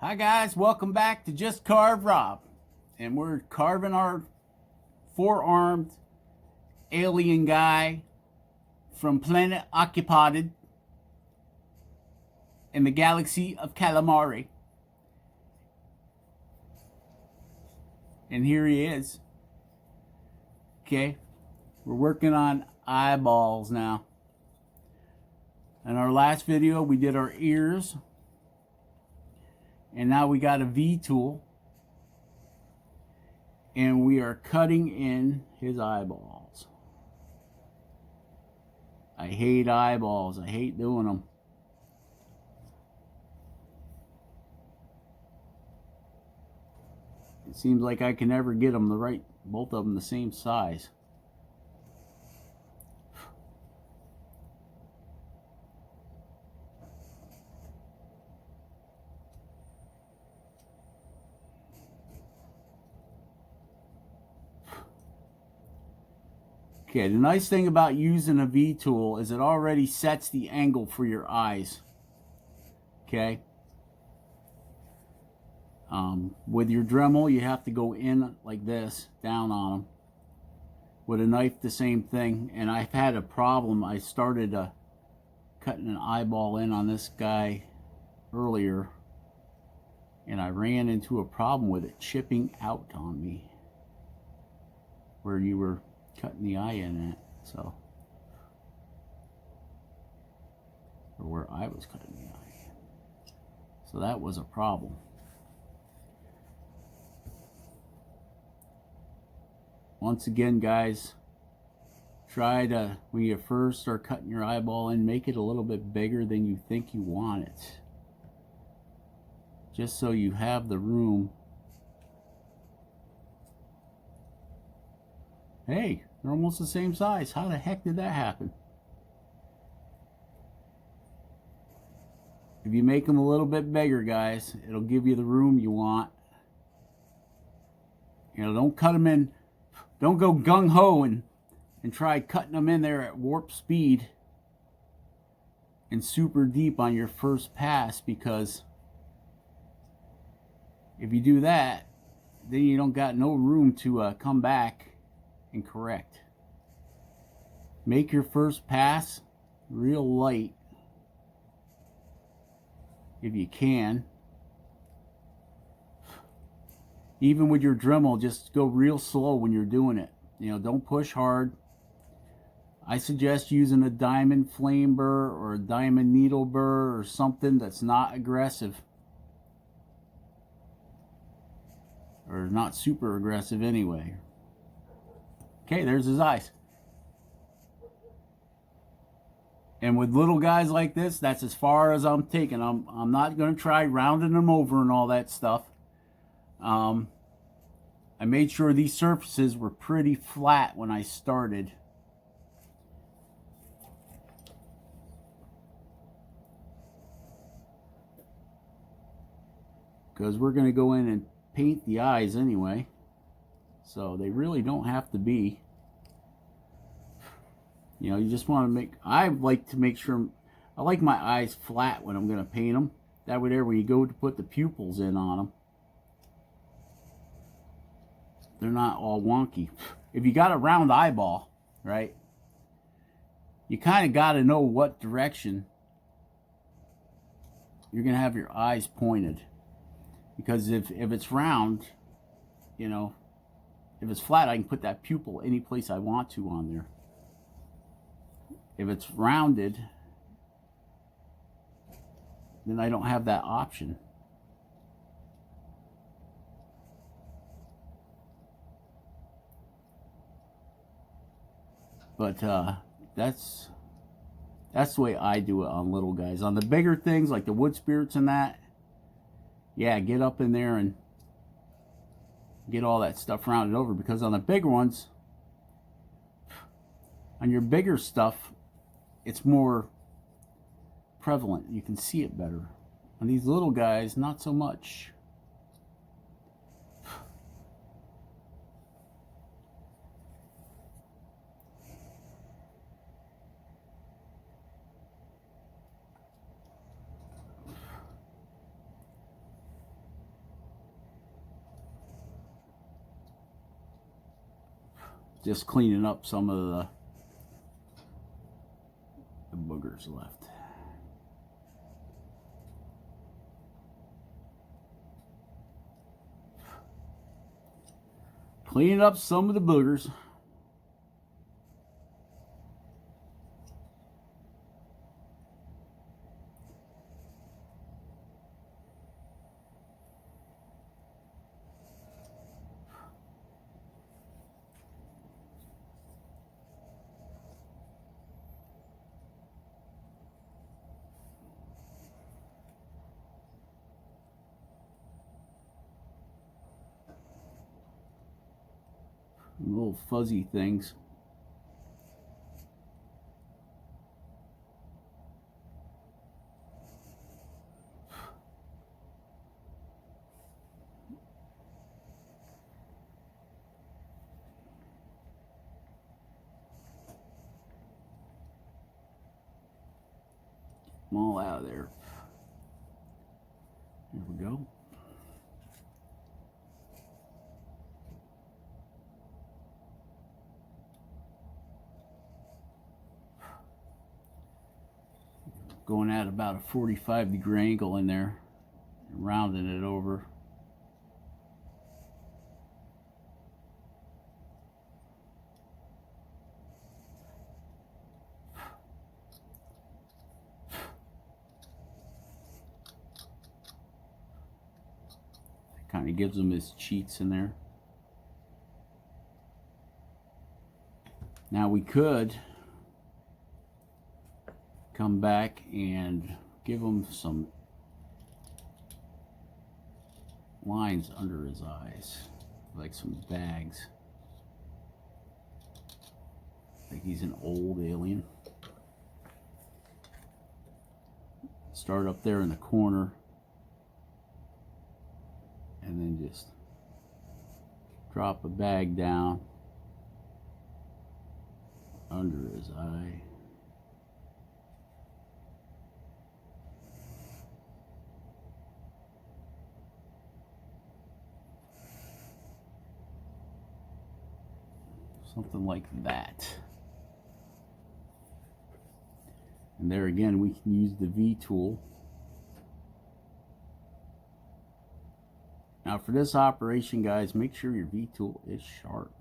Hi guys, welcome back to Just Carve Rob. And we're carving our four-armed alien guy from planet Occupied in the galaxy of Calamari. And here he is. Okay, we're working on eyeballs now. In our last video we did our ears. And now we got a V tool. And we are cutting in his eyeballs. I hate eyeballs. I hate doing them. It seems like I can never get them both of them the same size. Okay, the nice thing about using a V tool is it already sets the angle for your eyes. Okay. With your Dremel, you have to go in like this, down on them. With a knife, the same thing. And I've had a problem. I started cutting an eyeball in on this guy earlier, and I ran into a problem with it chipping out on me where you were cutting the eye in at, so, or where I was cutting the eye. So that was a problem. Once again, guys, try to, when you first start cutting your eyeball in, make it a little bit bigger than you think you want it. Just so you have the room. Hey, they're almost the same size. How the heck did that happen? If you make them a little bit bigger, guys, it'll give you the room you want. You know, don't cut them in. Don't go gung-ho and try cutting them in there at warp speed and super deep on your first pass, because if you do that, then you don't got no room to come back and correct. Make your first pass real light if you can. Even with your Dremel, just go real slow when you're doing it. You know, don't push hard. I suggest using a diamond flame burr or a diamond needle burr or something that's not aggressive, or not super aggressive anyway. Okay, there's his eyes. And with little guys like this, that's as far as I'm taking. I'm not going to try rounding them over and all that stuff. I made sure these surfaces were pretty flat when I started. Because we're going to go in and paint the eyes anyway. So they really don't have to be. You know, you just want to make, I like to make sure, I like my eyes flat when I'm going to paint them. That way there, when you go to put the pupils in on them, they're not all wonky. If you got a round eyeball, right, you kind of got to know what direction you're going to have your eyes pointed. Because if it's round, you know, if it's flat, I can put that pupil any place I want to on there. If it's rounded, then I don't have that option. But that's the way I do it on little guys. On the bigger things like the wood spirits and that, yeah, get up in there and get all that stuff rounded over. Because on the bigger ones, on your bigger stuff, it's more prevalent. You can see it better. On these little guys, not so much. just cleaning up some of the boogers left. Cleaning up some of the boogers. Little fuzzy things. Get them all out of there. There we go. Going at about a 45-degree angle in there, rounding it over. Kind of gives him his cheeks in there. Now we could come back and give him some lines under his eyes, like some bags. Like he's an old alien. Start up there in the corner, and then just drop a bag down under his eye. Something like that. And there again, we can use the V tool. Now for this operation, guys, make sure your V tool is sharp.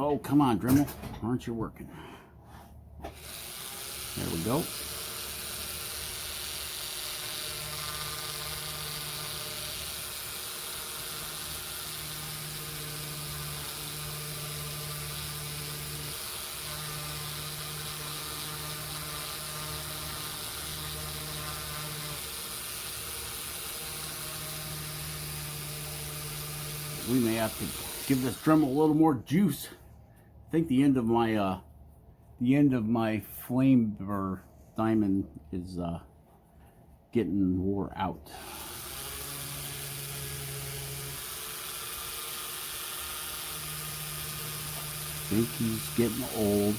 Oh, come on, Dremel. Aren't you working? There we go. We may have to give this Dremel a little more juice. I think the end of my flame burr diamond is getting wore out. I think he's getting old.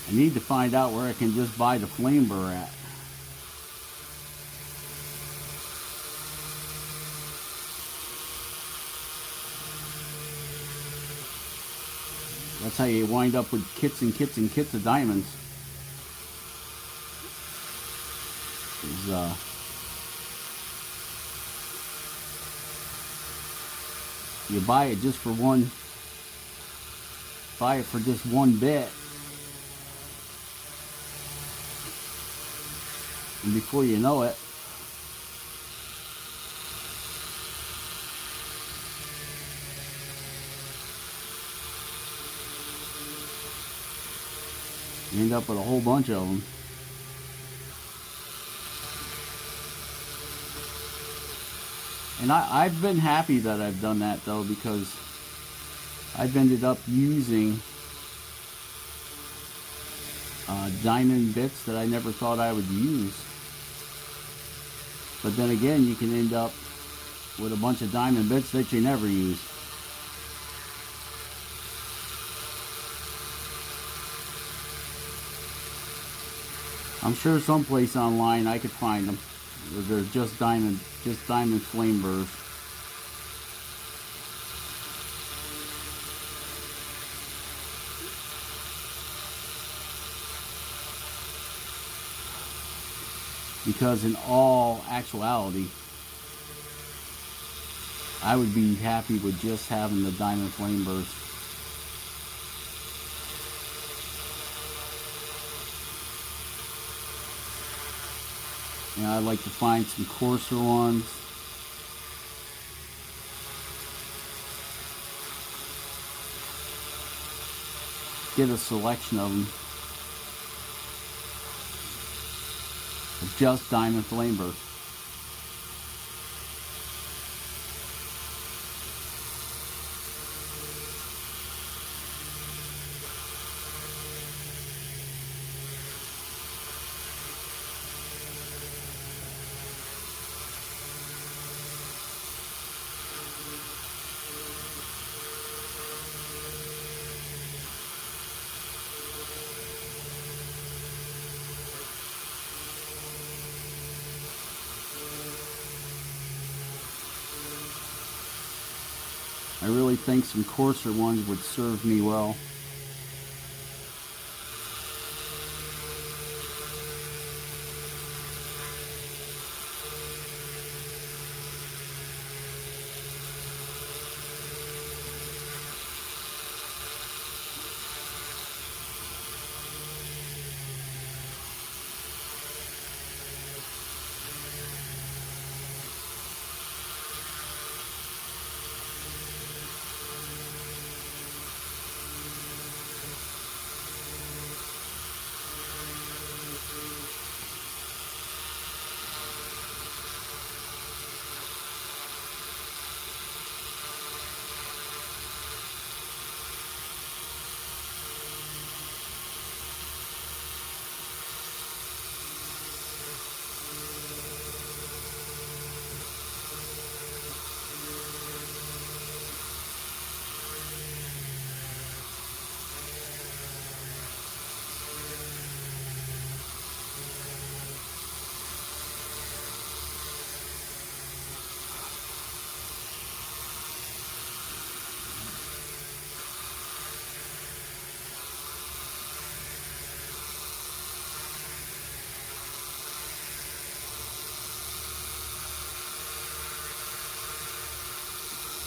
I need to find out where I can just buy the flame burr at. That's how you wind up with kits and kits and kits of diamonds. You buy it just for just one bit. And before you know it, you end up with a whole bunch of them. And I've been happy that I've done that though, because I've ended up using diamond bits that I never thought I would use. But then again, you can end up with a bunch of diamond bits that you never use. I'm sure someplace online I could find them. They're just diamond flame burrs. Because in all actuality, I would be happy with just having the diamond flame burrs. And I'd like to find some coarser ones. Get a selection of them. Of just diamond flame burrs. I really think some coarser ones would serve me well.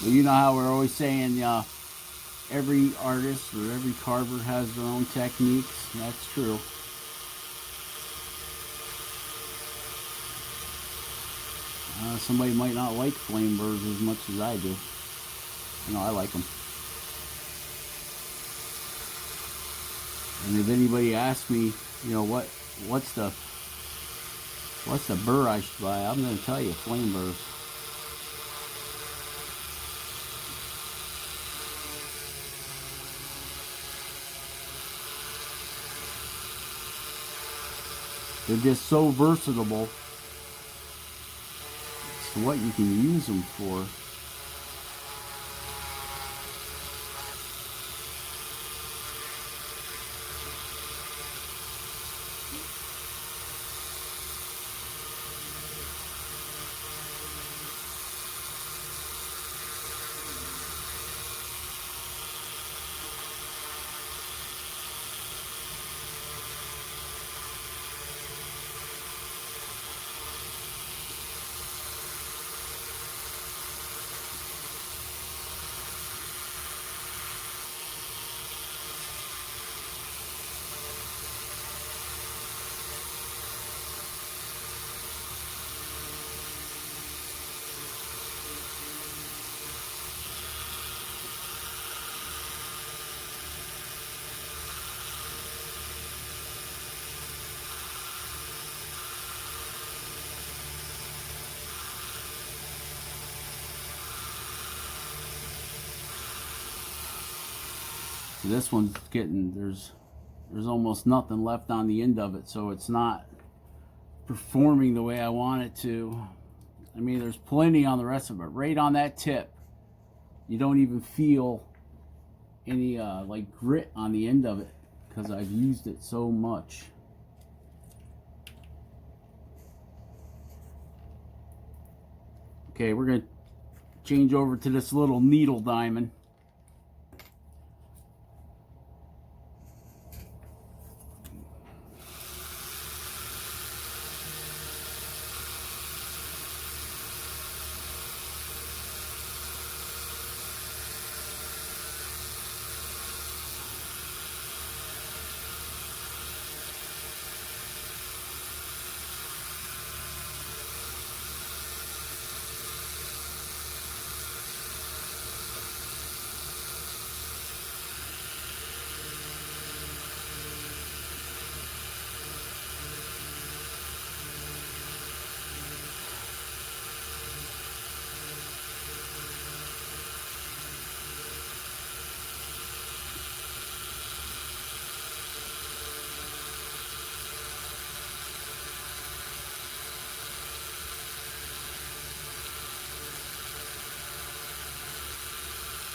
Well, you know how we're always saying every artist or every carver has their own techniques. That's true. Somebody might not like flame burrs as much as I do. You know, I like them. And if anybody asks me, you know, what's the burr I should buy, I'm going to tell you, flame burrs. They're just so versatile to what you can use them for. This one's getting, there's almost nothing left on the end of it, so it's not performing the way I want it to. I mean, there's plenty on the rest of it. Right on that tip, you don't even feel any like grit on the end of it because I've used it so much. Okay, we're going to change over to this little needle diamond.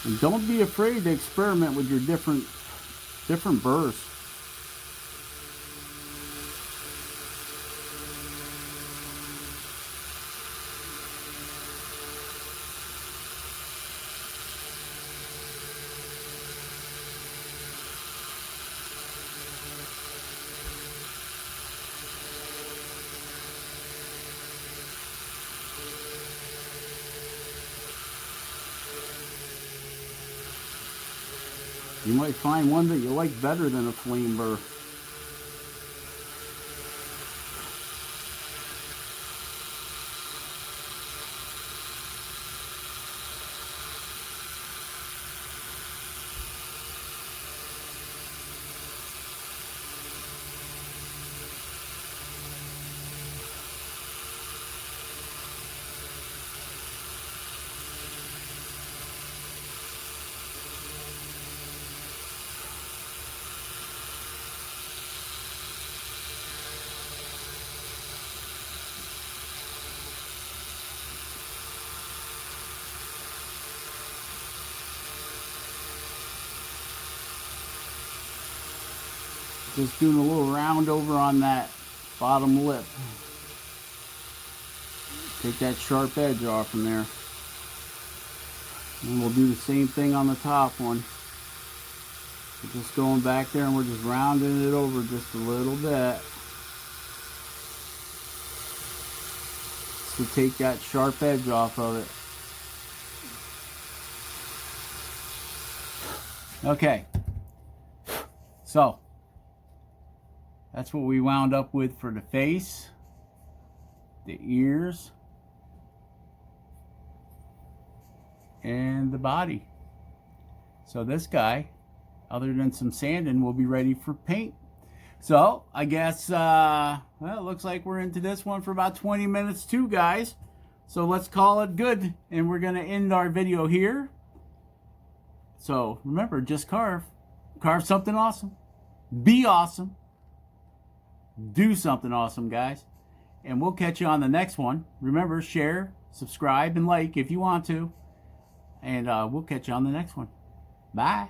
And don't be afraid to experiment with your different burrs. You might find one that you like better than a flame burr. Just doing a little round over on that bottom lip. Take that sharp edge off from there. And we'll do the same thing on the top one. We're just going back there and we're just rounding it over just a little bit. To take that sharp edge off of it. Okay. So that's what we wound up with for the face, the ears, and the body. So this guy, other than some sanding, will be ready for paint. So I guess, well, it looks like we're into this one for about 20 minutes too, guys. So let's call it good. And we're going to end our video here. So remember, just carve. Carve something awesome. Be awesome. Do something awesome, guys. And we'll catch you on the next one. Remember, share, subscribe, and like if you want to. And we'll catch you on the next one. Bye.